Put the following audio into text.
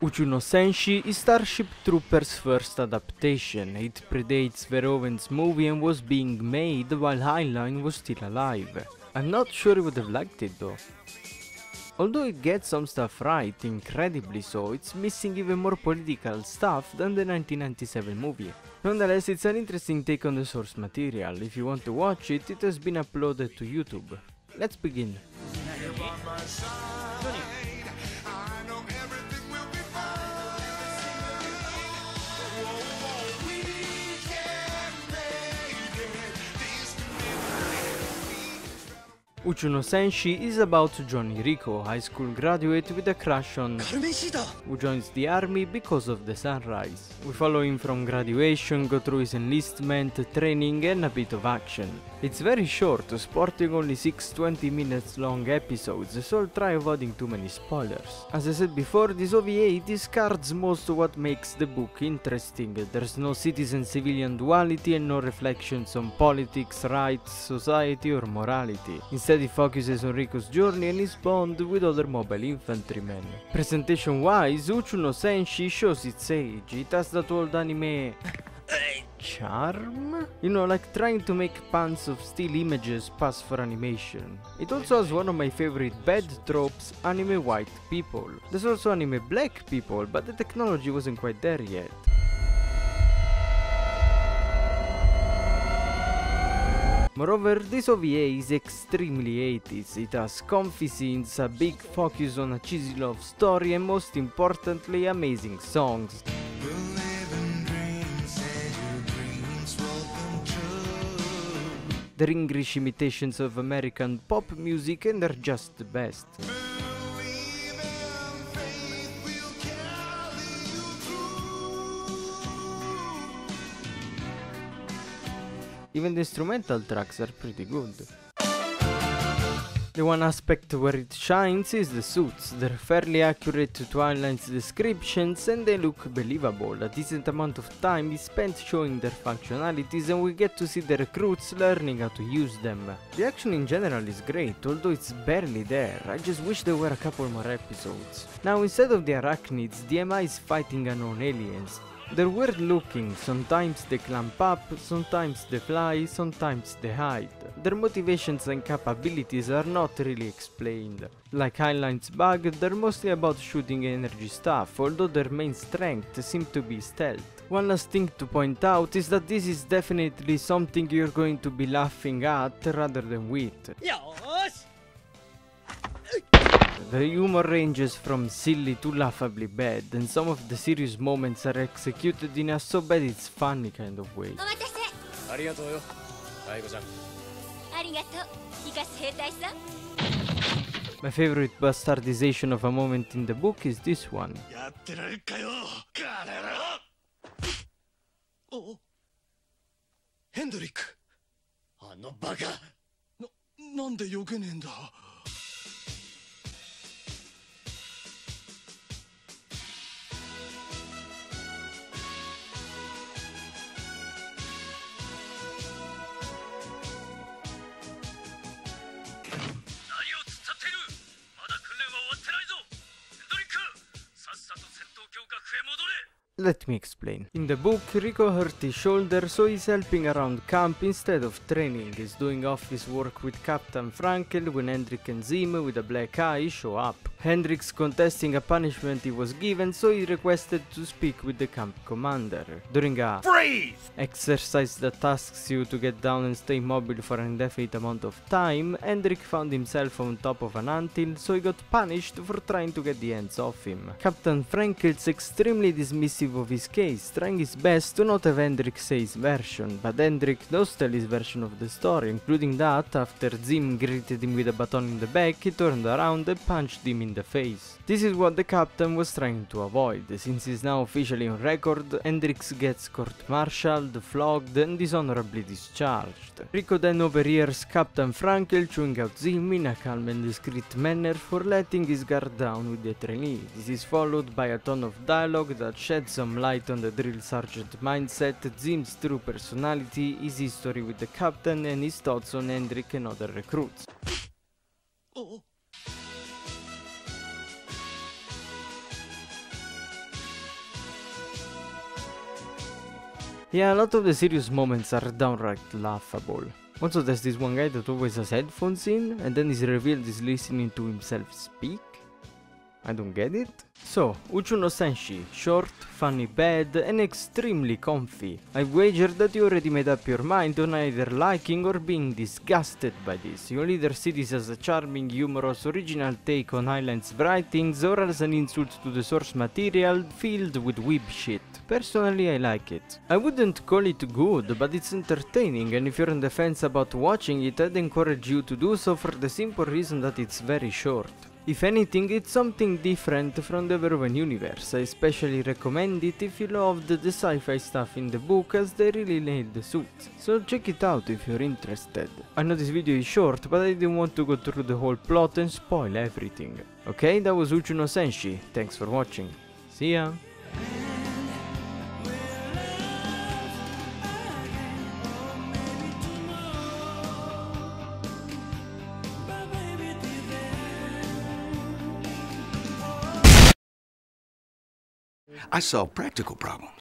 Uchū no Senshi is Starship Troopers' first adaptation. It predates Verhoeven's movie and was being made while Heinlein was still alive. I'm not sure I would have liked it though. Although it gets some stuff right, incredibly so, it's missing even more political stuff than the 1997 movie. Nonetheless, it's an interesting take on the source material. If you want to watch it, it has been uploaded to YouTube. Let's begin. Uchū no Senshi is about Johnny Rico, a high school graduate with a crush on who joins the army because of the sunrise. We follow him from graduation, go through his enlistment, training and a bit of action. It's very short, sporting only 6 20-minute long episodes, so I'll try avoiding too many spoilers. As I said before, this OVA discards most of what makes the book interesting. There's no citizen-civilian duality and no reflections on politics, rights, society or morality. Instead it focuses on Rico's journey and his bond with other mobile infantrymen. Presentation-wise, Uchū no Senshi shows its age. It has that old anime charm? You know, like trying to make puns of still images pass for animation. It also has one of my favorite bad tropes, anime white people. There's also anime black people, but the technology wasn't quite there yet. Moreover, this OVA is extremely 80s. It has comfy scenes, a big focus on a cheesy love story and most importantly, amazing songs. They're English imitations of American pop music and they're just the best. Even the instrumental tracks are pretty good. The one aspect where it shines is the suits. They're fairly accurate to Heinlein's descriptions and they look believable. A decent amount of time is spent showing their functionalities and we get to see the recruits learning how to use them. The action in general is great, although it's barely there. I just wish there were a couple more episodes. Now instead of the arachnids, the MI is fighting unknown aliens. They're weird looking, sometimes they clamp up, sometimes they fly, sometimes they hide. Their motivations and capabilities are not really explained. Like Heinlein's bug, they're mostly about shooting energy stuff, although their main strength seems to be stealth. One last thing to point out is that this is definitely something you're going to be laughing at rather than with. The humor ranges from silly to laughably bad, and some of the serious moments are executed in a so bad it's funny kind of way. My favorite bastardization of a moment in the book is this one. Hendrik! あのバカ! なんで避けねえんだ? Let me explain. In the book, Rico hurt his shoulder, so he's helping around camp instead of training. He's doing office work with Captain Frankel when Hendrik and Zim with a black eye show up. Hendrik's contesting a punishment he was given, so he requested to speak with the camp commander. During a exercise that tasks you to get down and stay mobile for an indefinite amount of time, Hendrik found himself on top of an anthill, so he got punished for trying to get the hands off him. Captain Frankel's extremely dismissive of his case, trying his best to not have Hendrik say his version, but Hendrik does tell his version of the story, including that after Zim greeted him with a baton in the back, he turned around and punched him in the face. This is what the captain was trying to avoid. Since he's now officially on record, Hendrix gets court-martialed, flogged and dishonorably discharged. Rico then overhears Captain Frankel chewing out Zim in a calm and discreet manner for letting his guard down with the trainee. This is followed by a ton of dialogue that sheds some light on the drill sergeant mindset, Zim's true personality, his history with the captain, and his thoughts on Hendrik and other recruits. Oh. Yeah, a lot of the serious moments are downright laughable. Also, there's this one guy that always has headphones in, and then is revealed he's listening to himself speak. I don't get it. So, Uchū no Senshi, short, funny bad, and extremely comfy. I wager that you already made up your mind on either liking or being disgusted by this. You'll either see this as a charming, humorous, original take on Highland's writings, or as an insult to the source material filled with weeb shit. Personally, I like it. I wouldn't call it good, but it's entertaining, and if you're on the fence about watching it, I'd encourage you to do so for the simple reason that it's very short. If anything, it's something different from the Verhoeven universe. I especially recommend it if you loved the sci-fi stuff in the book, as they really nailed the suits. So check it out if you're interested. I know this video is short, but I didn't want to go through the whole plot and spoil everything. Okay, that was Uchū no Senshi. Thanks for watching. See ya! I solve practical problems.